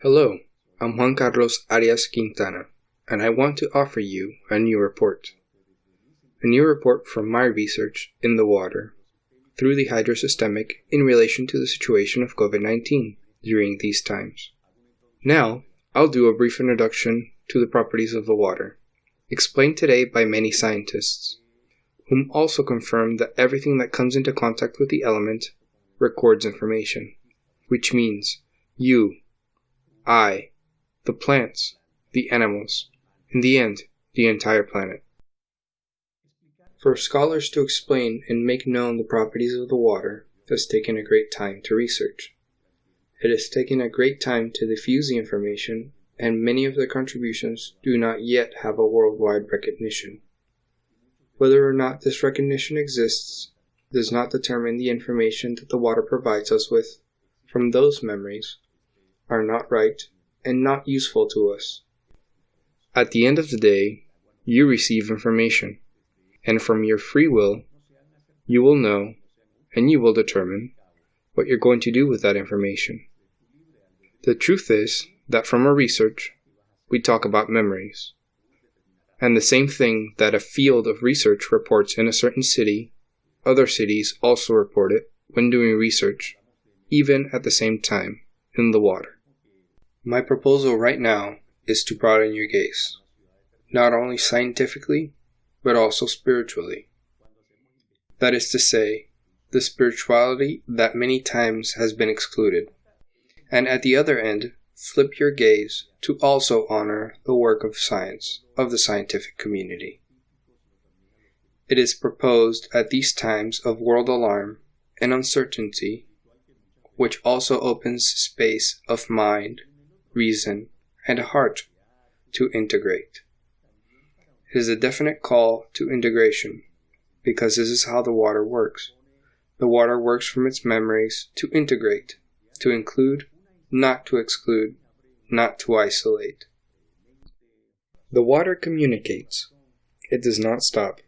Hello, I'm Juan Arias Quintana, and I want to offer you a new report. A new report from my research in the water through the Hydrosystemic in relation to the situation of COVID-19 during these times. Now, I'll do a brief introduction to the properties of the water, explained today by many scientists, whom also confirm that everything that comes into contact with the element records information, which means you, I, the plants, the animals, in the end, the entire planet. For scholars to explain and make known the properties of the water has taken a great time to research. It has taken a great time to diffuse the information, and many of their contributions do not yet have a worldwide recognition. Whether or not this recognition exists does not determine the information that the water provides us with from those memories are not right and not useful to us. At the end of the day, you receive information, and from your free will, you will know and you will determine what you're going to do with that information. The truth is that from our research, we talk about memories. And the same thing that a field of research reports in a certain city, other cities also report it when doing research, even at the same time, in the water. My proposal right now is to broaden your gaze, not only scientifically, but also spiritually. That is to say, the spirituality that many times has been excluded. And at the other end, flip your gaze to also honor the work of science, of the scientific community. It is proposed at these times of world alarm and uncertainty, which also opens space of mind, reason, and heart to integrate. It is a definite call to integration, because this is how the water works. The water works from its memories to integrate, to include, not to exclude, not to isolate. The water communicates. It does not stop.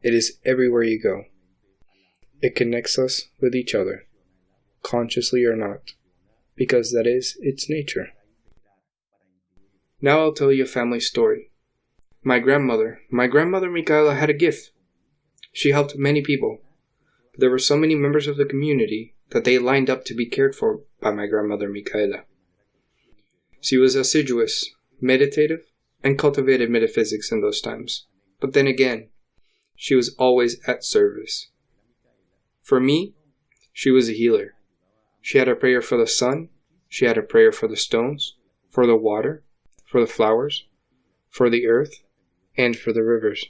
It is everywhere you go. It connects us with each other, consciously or not, because that is its nature. Now I'll tell you a family story. My grandmother Michaela had a gift. She helped many people. But there were so many members of the community that they lined up to be cared for by my grandmother Michaela. She was assiduous, meditative, and cultivated metaphysics in those times. But then again, she was always at service. For me, she was a healer. She had a prayer for the sun, she had a prayer for the stones, for the water, for the flowers, for the earth, and for the rivers.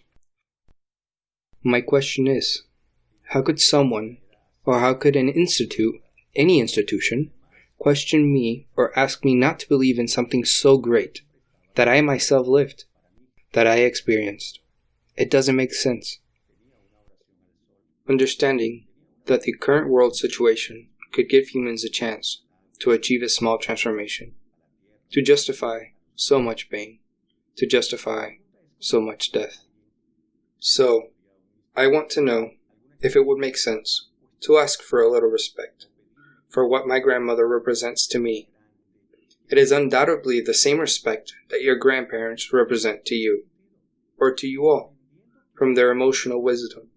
My question is, how could someone, or how could an institute, any institution, question me or ask me not to believe in something so great that I myself lived, that I experienced? It doesn't make sense. Understanding that the current world situation could give humans a chance to achieve a small transformation, to justify so much pain, to justify so much death. So, I want to know if it would make sense to ask for a little respect for what my grandmother represents to me. It is undoubtedly the same respect that your grandparents represent to you, or to you all, from their emotional wisdom,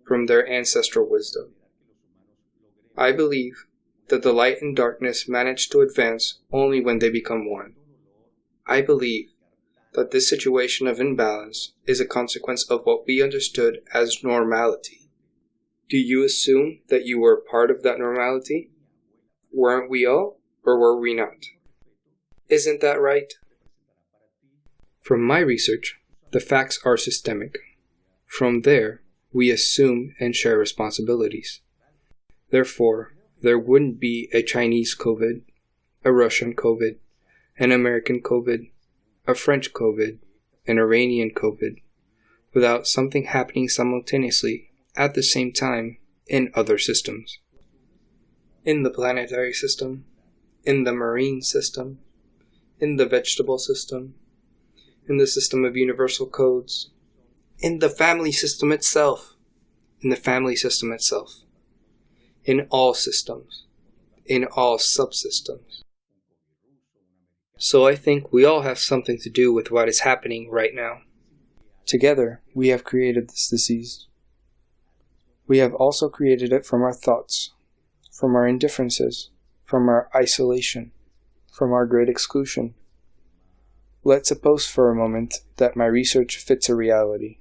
from their ancestral wisdom. I believe that the light and darkness manage to advance only when they become one. I believe that this situation of imbalance is a consequence of what we understood as normality. Do you assume that you were part of that normality? Weren't we all, or were we not? Isn't that right? From my research, the facts are systemic. From there, we assume and share responsibilities. Therefore, there wouldn't be a Chinese COVID, a Russian COVID, an American COVID, a French COVID, an Iranian COVID, without something happening simultaneously at the same time in other systems. In the planetary system, in the marine system, in the vegetable system, in the system of universal codes, in the family system itself, in all systems, in all subsystems. So I think we all have something to do with what is happening right now. Together, we have created this disease. We have also created it from our thoughts, from our indifferences, from our isolation, from our great exclusion. Let's suppose for a moment that my research fits a reality,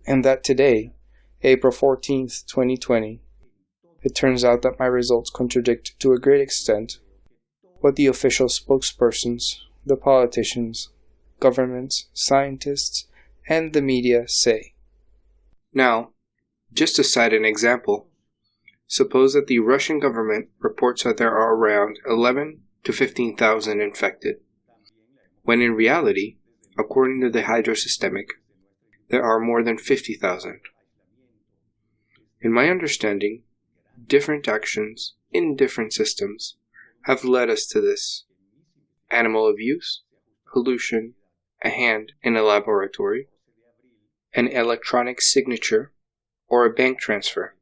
and that today, April 14th, 2020, it turns out that my results contradict to a great extent what the official spokespersons, the politicians, governments, scientists, and the media say. Now, just to cite an example, suppose that the Russian government reports that there are around 11 to 15,000 infected, when in reality, according to the Hydrosystemic, there are more than 50,000. In my understanding, different actions in different systems have led us to this. Animal abuse, pollution, a hand in a laboratory, an electronic signature, or a bank transfer,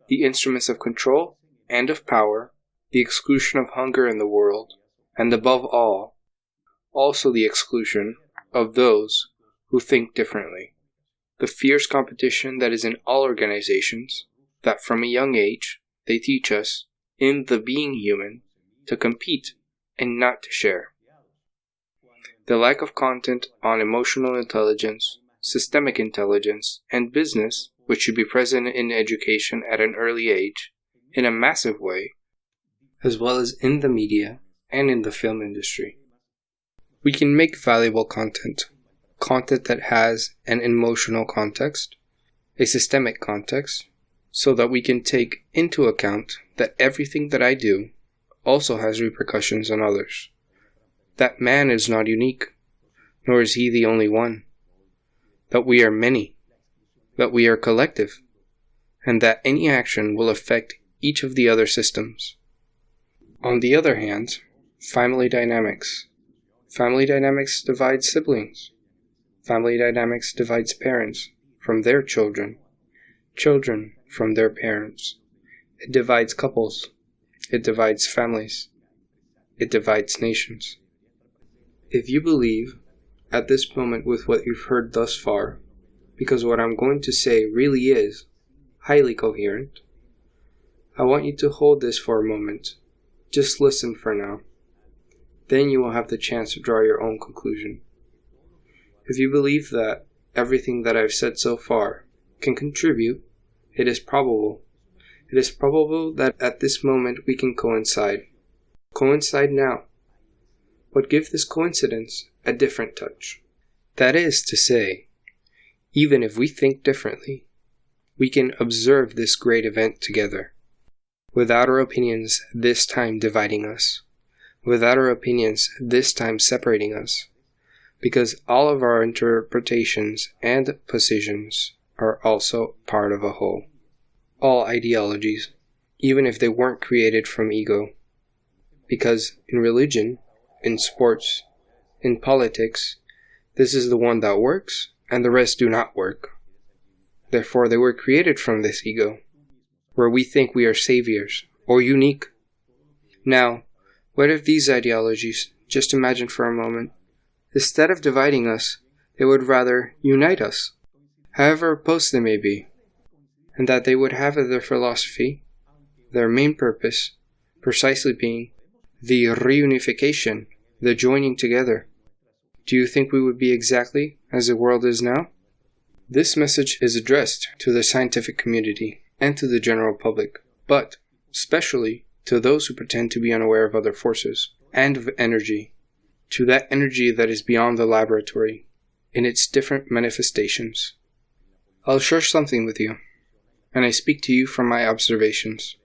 the instruments of control and of power, the exclusion of hunger in the world, and above all, also the exclusion of those who think differently. The fierce competition that is in all organizations, that from a young age they teach us, in the being human, to compete and not to share. The lack of content on emotional intelligence, systemic intelligence, and business, which should be present in education at an early age, in a massive way, as well as in the media and in the film industry. We can make valuable content that has an emotional context, a systemic context, so that we can take into account that everything that I do also has repercussions on others. That man is not unique, nor is he the only one. That we are many, that we are collective, and that any action will affect each of the other systems. On the other hand, family dynamics. Family dynamics divides siblings. Family dynamics divides parents from their children, children from their parents. It divides couples. It divides families. It divides nations. If you believe, at this moment with what you've heard thus far, because what I'm going to say really is highly coherent, I want you to hold this for a moment. Just listen for now. Then you will have the chance to draw your own conclusion. If you believe that everything that I've said so far can contribute, it is probable. It is probable that at this moment we can coincide. Coincide now. But give this coincidence a different touch. That is to say, even if we think differently, we can observe this great event together, without our opinions this time dividing us, without our opinions this time separating us, because all of our interpretations and positions are also part of a whole. All ideologies, even if they weren't created from ego, because in religion, in sports, in politics, this is the one that works, and the rest do not work. Therefore, they were created from this ego, where we think we are saviors, or unique. Now, what if these ideologies, just imagine for a moment, instead of dividing us, they would rather unite us, however opposed they may be, and that they would have as their philosophy, their main purpose, precisely being the reunification, the joining together. Do you think we would be exactly as the world is now? This message is addressed to the scientific community and to the general public, but especially to those who pretend to be unaware of other forces and of energy, to that energy that is beyond the laboratory, in its different manifestations. I'll share something with you, and I speak to you from my observations,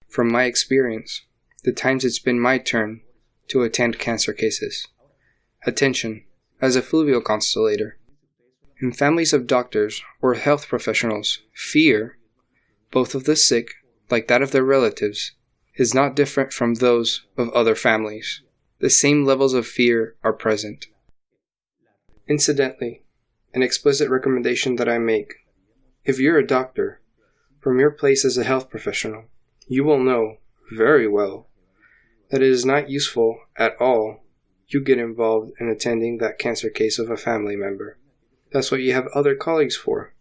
from my experience, the times it's been my turn to attend cancer cases. Attention, as a fluvial constellator. In families of doctors or health professionals, fear, both of the sick, like that of their relatives, is not different from those of other families. The same levels of fear are present. Incidentally, an explicit recommendation that I make, if you're a doctor, from your place as a health professional, you will know very well that it is not useful at all you get involved in attending that cancer case of a family member. That's what you have other colleagues for.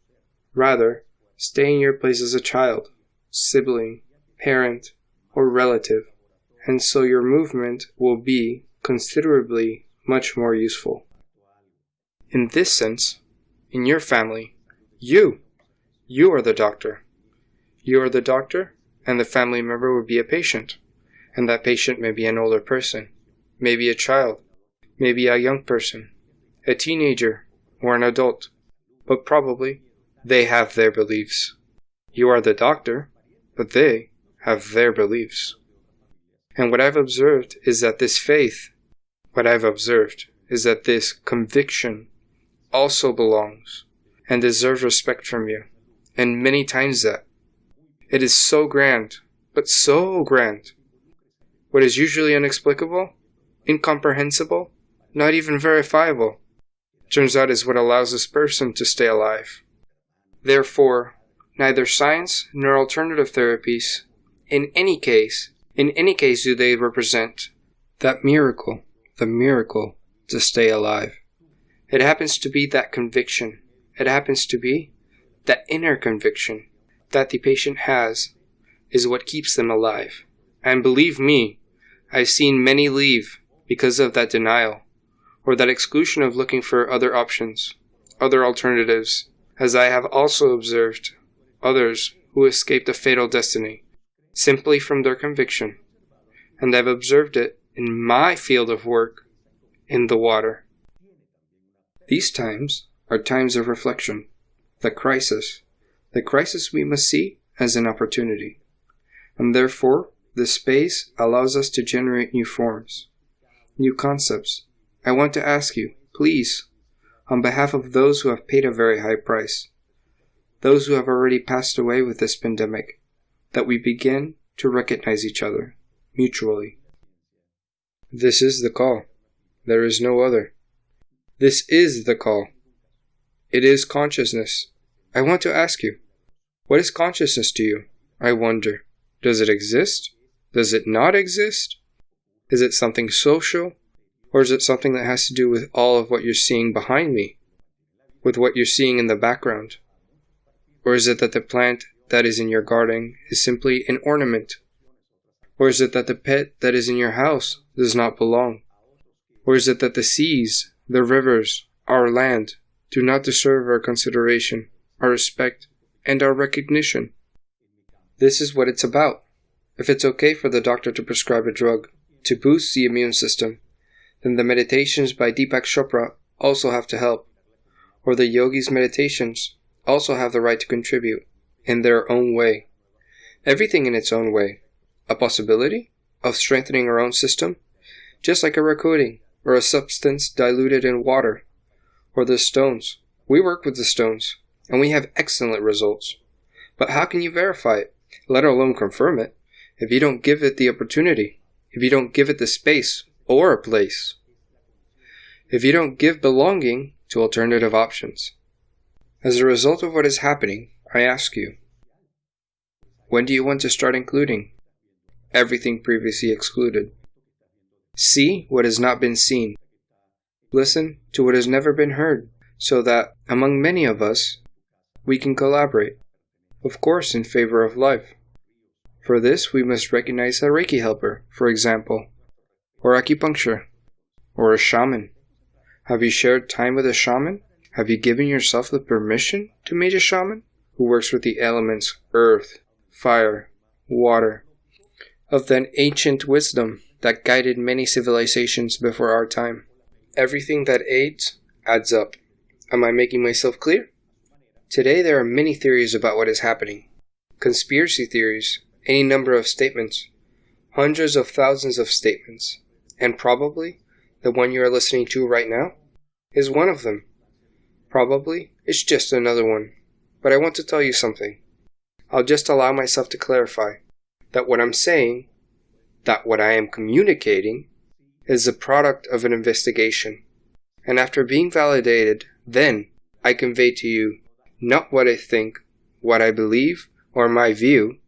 Rather, stay in your place as a child, sibling, parent, or relative, and so your movement will be considerably much more useful. In this sense, in your family, you are the doctor. You are the doctor, and the family member will be a patient. And that patient may be an older person, maybe a child, maybe a young person, a teenager, or an adult. But probably, they have their beliefs. You are the doctor, but they have their beliefs. And what I've observed is that this faith, this conviction also belongs and deserves respect from you, and many times that. It is so grand, but so grand. What is usually inexplicable, incomprehensible, not even verifiable, turns out is what allows this person to stay alive. Therefore, neither science nor alternative therapies, in any case do they represent that miracle, the miracle to stay alive. It happens to be that conviction. It happens to be that inner conviction that the patient has is what keeps them alive. And believe me, I've seen many leave because of that denial, or that exclusion of looking for other options, other alternatives, as I have also observed others who escaped a fatal destiny, simply from their conviction. And I've observed it in my field of work, in the water. These times are times of reflection, the crisis we must see as an opportunity. And therefore, this space allows us to generate new forms, new concepts. I want to ask you, please, on behalf of those who have paid a very high price, those who have already passed away with this pandemic, that we begin to recognize each other, mutually. This is the call. There is no other. This is the call. It is consciousness. I want to ask you, what is consciousness to you? I wonder. Does it exist? Does it not exist? Is it something social? Or is it something that has to do with all of what you're seeing behind me? With what you're seeing in the background? Or is it that the plant that is in your garden is simply an ornament? Or is it that the pet that is in your house does not belong? Or is it that the seas, the rivers, our land do not deserve our consideration, our respect, and our recognition? This is what it's about. If it's okay for the doctor to prescribe a drug to boost the immune system, then the meditations by Deepak Chopra also have to help, or the yogi's meditations also have the right to contribute in their own way. Everything in its own way. A possibility of strengthening our own system, just like a recording or a substance diluted in water, or the stones. We work with the stones, and we have excellent results. But how can you verify it, let alone confirm it, if you don't give it the opportunity, if you don't give it the space or a place, if you don't give belonging to alternative options? As a result of what is happening, I ask you, when do you want to start including everything previously excluded? See what has not been seen. Listen to what has never been heard, so that, among many of us, we can collaborate, of course in favor of life. For this, we must recognize a Reiki helper, for example, or acupuncture, or a shaman. Have you shared time with a shaman? Have you given yourself the permission to meet a shaman who works with the elements earth, fire, water, of that ancient wisdom that guided many civilizations before our time? Everything that aids adds up. Am I making myself clear? Today there are many theories about what is happening. Conspiracy theories, any number of statements, hundreds of thousands of statements, and probably the one you are listening to right now is one of them. Probably it's just another one. But I want to tell you something. I'll just allow myself to clarify that what I'm saying, that what I am communicating, is the product of an investigation. And after being validated, then I convey to you not what I think, what I believe, or my view.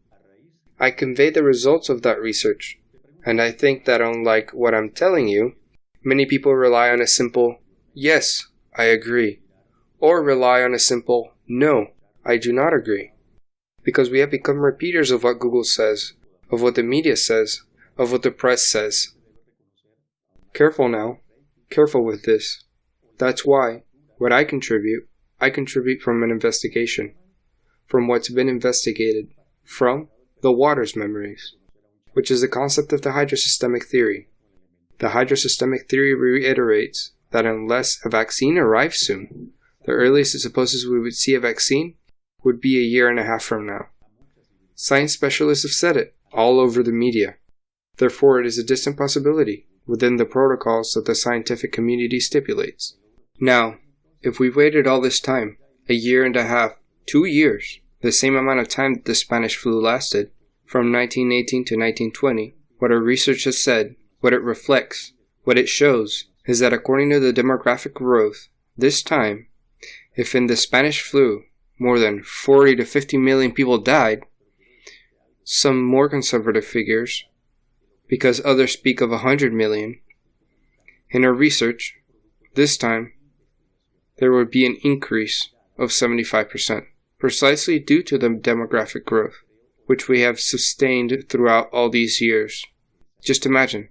I convey the results of that research. And I think that unlike what I'm telling you, Many people rely on a simple, yes, I agree, or rely on a simple, no, I do not agree. Because we have become repeaters of what Google says, of what the media says, of what the press says. Careful now. Careful with this. That's why, what I contribute from an investigation, from what's been investigated, from the water's memories, which is the concept of the hydrosystemic theory. The hydrosystemic theory reiterates that unless a vaccine arrives soon, the earliest it supposes we would see a vaccine would be 1.5 years from now. Science specialists have said it all over the media. Therefore, it is a distant possibility within the protocols that the scientific community stipulates. Now, if we've waited all this time, 1.5 years, 2 years, the same amount of time that the Spanish flu lasted, from 1918 to 1920, what our research has said, what it reflects, what it shows, is that according to the demographic growth, this time, if in the Spanish flu more than 40 to 50 million people died, some more conservative figures, because others speak of 100 million, in our research, this time, there would be an increase of 75%, precisely due to the demographic growth, which we have sustained throughout all these years. Just imagine,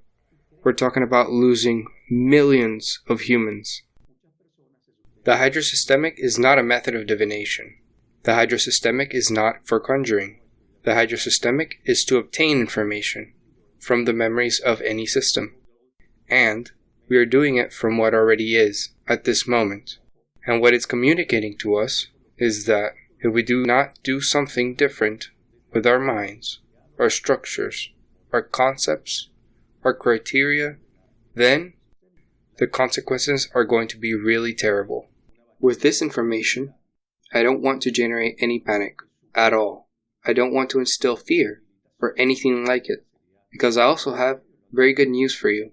we're talking about losing millions of humans. The hydrosystemic is not a method of divination. The hydrosystemic is not for conjuring. The hydrosystemic is to obtain information from the memories of any system. And we are doing it from what already is at this moment. And what it's communicating to us is that if we do not do something different with our minds, our structures, our concepts, our criteria, then the consequences are going to be really terrible. With this information, I don't want to generate any panic at all. I don't want to instill fear or anything like it, because I also have very good news for you.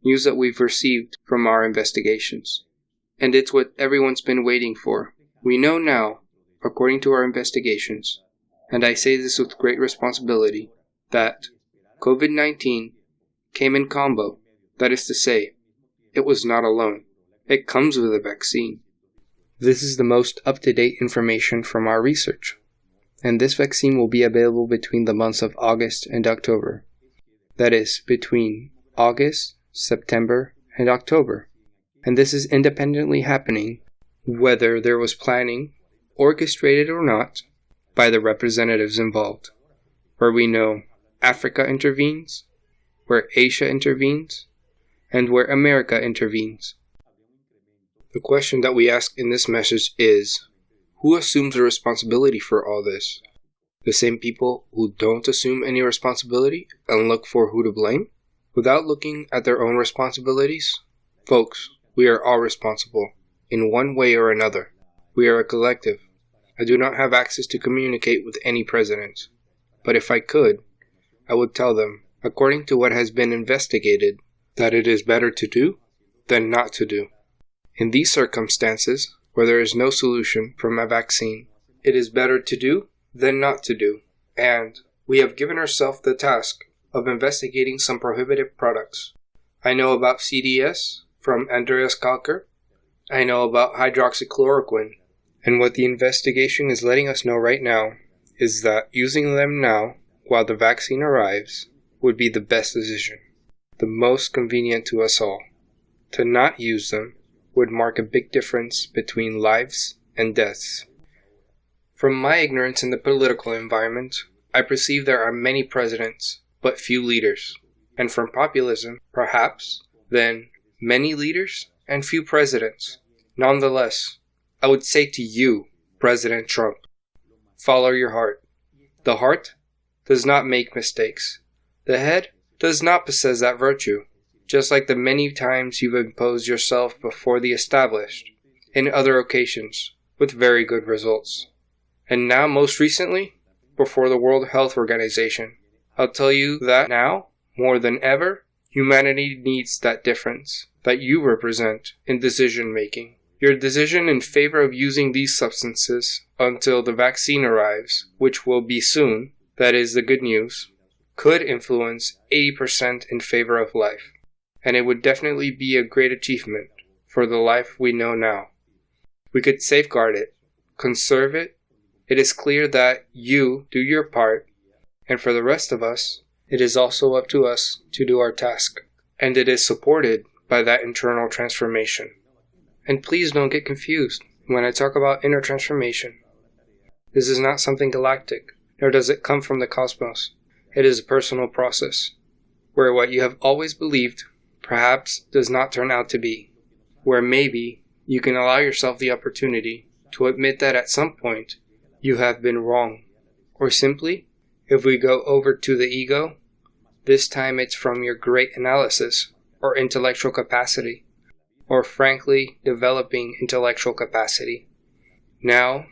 News that we've received from our investigations. And it's what everyone's been waiting for. We know now, according to our investigations, and I say this with great responsibility, that COVID-19 came in combo. That is to say, it was not alone. It comes with a vaccine. This is the most up-to-date information from our research, and this vaccine will be available between the months of August and October. That is, between August, September, and October. And this is independently happening, whether there was planning, orchestrated or not, by the representatives involved, where we know Africa intervenes, where Asia intervenes, and where America intervenes. The question that we ask in this message is, who assumes the responsibility for all this? The same people who don't assume any responsibility and look for who to blame? Without looking at their own responsibilities? Folks, we are all responsible, in one way or another. We are a collective. I do not have access to communicate with any president. But if I could, I would tell them, according to what has been investigated, that it is better to do than not to do. In these circumstances, where there is no solution from a vaccine, it is better to do than not to do. And we have given ourselves the task of investigating some prohibited products. I know about CDS from Andreas Kalker. I know about hydroxychloroquine. And what the investigation is letting us know right now is that using them now, while the vaccine arrives, would be the best decision, the most convenient to us all. To not use them would mark a big difference between lives and deaths. From my ignorance in the political environment, I perceive there are many presidents, but few leaders. And from populism, perhaps, then, many leaders and few presidents. Nonetheless, I would say to you, President Trump, follow your heart. The heart does not make mistakes. The head does not possess that virtue, just like the many times you've imposed yourself before the established, in other occasions, with very good results. And now, most recently, before the World Health Organization. I'll tell you that now, more than ever, humanity needs that difference that you represent in decision-making. Your decision in favor of using these substances until the vaccine arrives, which will be soon, that is the good news, could influence 80% in favor of life. and it would definitely be a great achievement for the life we know now. We could safeguard it, conserve it. It is clear that you do your part, and for the rest of us, it is also up to us to do our task, and it is supported by that internal transformation. And please don't get confused when I talk about inner transformation. This is not something galactic, nor does it come from the cosmos. It is a personal process, where what you have always believed perhaps does not turn out to be, where maybe you can allow yourself the opportunity to admit that at some point you have been wrong, or simply, if we go over to the ego, this time it's from your great analysis or intellectual capacity, or frankly, developing intellectual capacity. Now,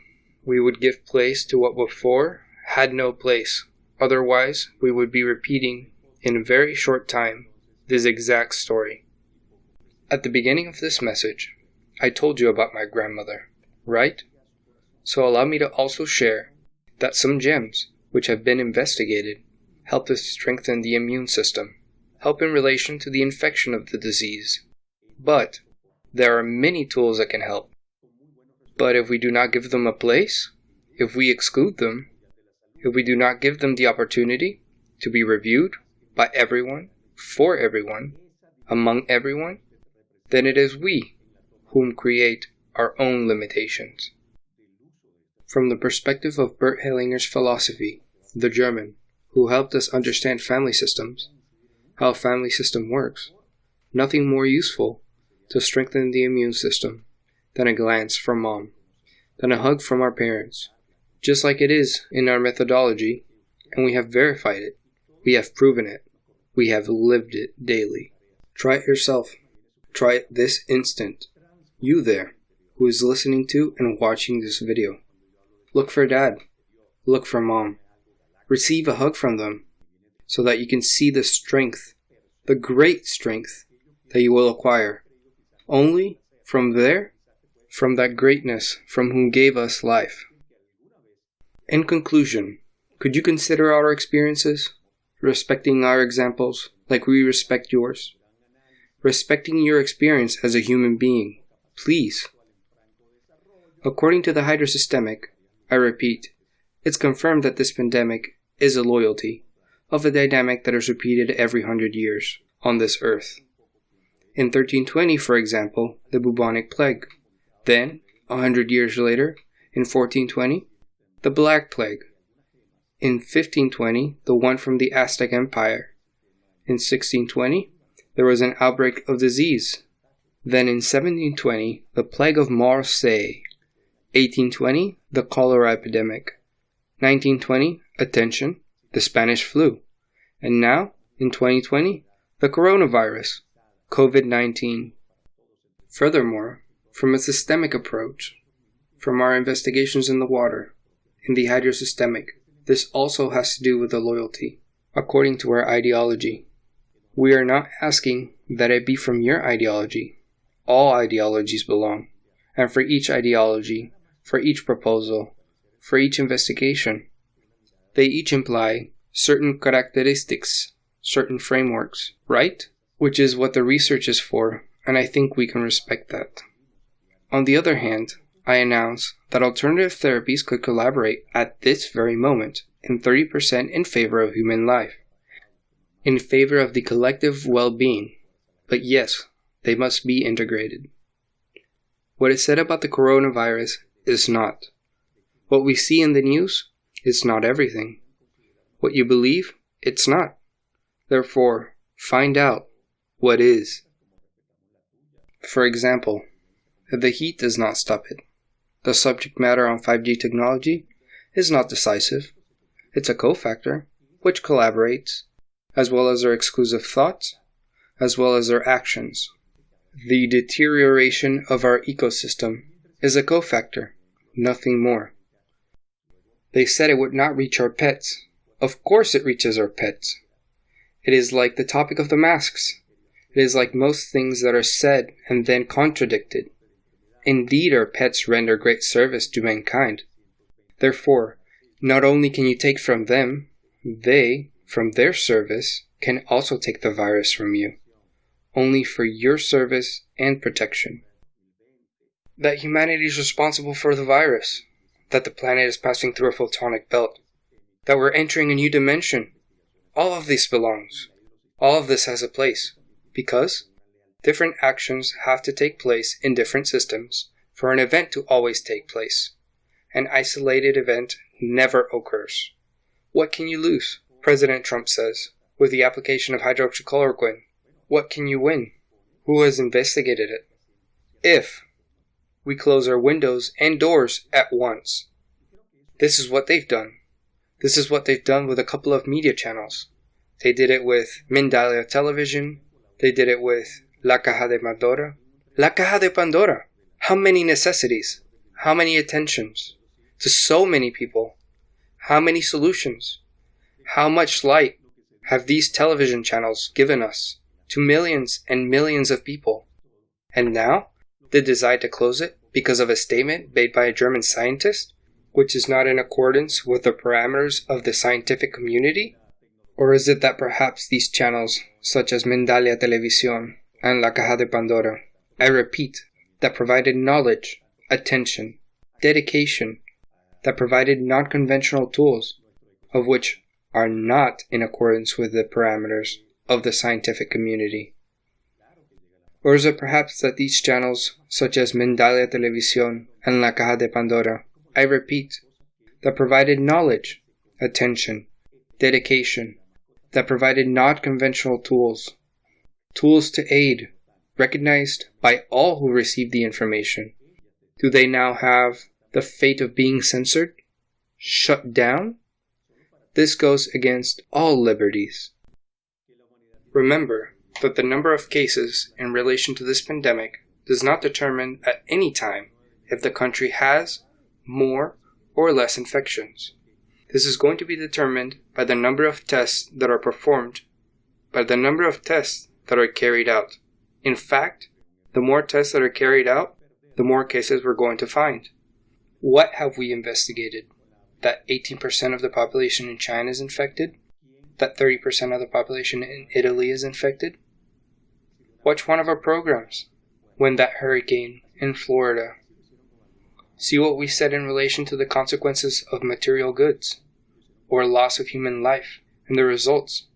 we would give place to what before had no place. Otherwise, we would be repeating in a very short time this exact story. At the beginning of this message, I told you about my grandmother, right? So allow me to also share that some gems, which have been investigated, help to strengthen the immune system, help in relation to the infection of the disease. But there are many tools that can help. But if we do not give them a place, if we exclude them, if we do not give them the opportunity to be reviewed by everyone, for everyone, among everyone, then it is we whom create our own limitations. From the perspective of Bert Hellinger's philosophy, the German, who helped us understand family systems, how a family system works, nothing more useful to strengthen the immune system than a glance from mom, than a hug from our parents, just like it is in our methodology, and we have verified it, we have proven it, we have lived it daily. Try it yourself. Try it this instant. You there, who is listening to and watching this video. Look for dad. Look for mom. Receive a hug from them, so that you can see the strength, the great strength that you will acquire. Only from there, from that greatness from whom gave us life. In conclusion, could you consider our experiences, respecting our examples like we respect yours? Respecting your experience as a human being, please. According to the Hydrosystemic, I repeat, it's confirmed that this pandemic is a loyalty of a dynamic that is repeated every 100 years on this earth. In 1320, for example, the bubonic plague. Then, 100 years later, in 1420, the Black Plague. In 1520, the one from the Aztec Empire. In 1620, there was an outbreak of disease. Then in 1720, the Plague of Marseille. 1820, the cholera epidemic. 1920, attention, the Spanish flu. And now, in 2020, the coronavirus, COVID-19. Furthermore, from a systemic approach, from our investigations in the water, in the hydrosystemic, this also has to do with the loyalty, according to our ideology. We are not asking that it be from your ideology. All ideologies belong, and for each ideology, for each proposal, for each investigation, they each imply certain characteristics, certain frameworks, right? Which is what the research is for, and I think we can respect that. On the other hand, I announce that alternative therapies could collaborate at this very moment in 30% in favor of human life, in favor of the collective well-being, but yes, they must be integrated. What is said about the coronavirus is not. What we see in the news is not everything. What you believe, it's not. Therefore, find out what is. For example, the heat does not stop it. The subject matter on 5G technology is not decisive. It's a cofactor, which collaborates, as well as their exclusive thoughts, as well as their actions. The deterioration of our ecosystem is a cofactor, nothing more. They said it would not reach our pets. Of course it reaches our pets. It is like the topic of the masks. It is like most things that are said and then contradicted. Indeed, our pets render great service to mankind. Therefore, not only can you take from them, they, from their service, can also take the virus from you. only for your service and protection. That humanity is responsible for the virus, that the planet is passing through a photonic belt, that we're entering a new dimension. All of this belongs. All of this has a place, because different actions have to take place in different systems for an event to always take place. An isolated event never occurs. What can you lose, President Trump says, with the application of hydroxychloroquine? What can you win? Who has investigated it? If we close our windows and doors at once. This is what they've done. This is what they've done with a couple of media channels. They did it with Mindalia Television. They did it with La Caja de Pandora. La Caja de Pandora. How many necessities? How many attentions? To so many people. How many solutions? How much light have these television channels given us to millions and millions of people? And now, they decide to close it because of a statement made by a German scientist, which is not in accordance with the parameters of the scientific community? Or is it that perhaps these channels, such as Mindalia Televisión and La Caja de Pandora, I repeat, that provided knowledge, attention, dedication, that provided non-conventional tools, of which are not in accordance with the parameters of the scientific community? Or is it perhaps that these channels, such as Mindalia Televisión and La Caja de Pandora, I repeat, that provided knowledge, attention, dedication, that provided non-conventional tools to aid, recognized by all who received the information, do they now have the fate of being censored? Shut down? This goes against all liberties. Remember that the number of cases in relation to this pandemic does not determine at any time if the country has more or less infections. This is going to be determined by the number of tests that are performed, by the number of tests that are carried out. In fact, the more tests that are carried out, the more cases we're going to find. What have we investigated? That 18% of the population in China is infected? That 30% of the population in Italy is infected? Watch one of our programs, when that hurricane in Florida. See what we said in relation to the consequences of material goods, or loss of human life, and the results.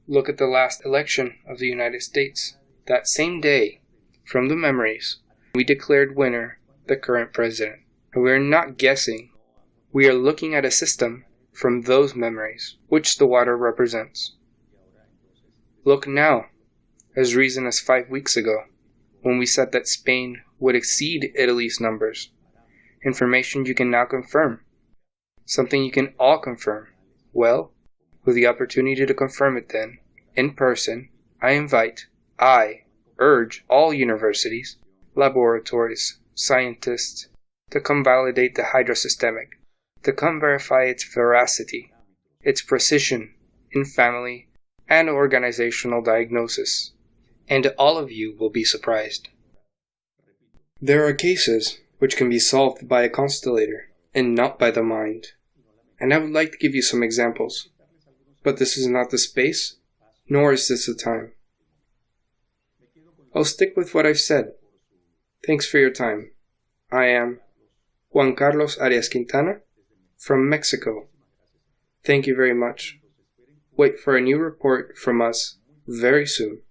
Look at the last election of the United States. That same day, from the memories, we declared winner the current president. And we are not guessing. We are looking at a system from those memories, which the water represents. Look now, as recent as 5 weeks ago, when we said that Spain would exceed Italy's numbers. Information you can now confirm. Something you can all confirm. Well, with the opportunity to confirm it then, in person, I urge all universities, laboratories, scientists, to come validate the Hydrosystemic, to come verify its veracity, its precision in family and organizational diagnosis, and all of you will be surprised. There are cases which can be solved by a constellator and not by the mind, and I would like to give you some examples, but this is not the space, nor is this the time. I'll stick with what I've said. Thanks for your time. I am Juan Arias Quintana from Mexico. Thank you very much. Wait for a new report from us very soon.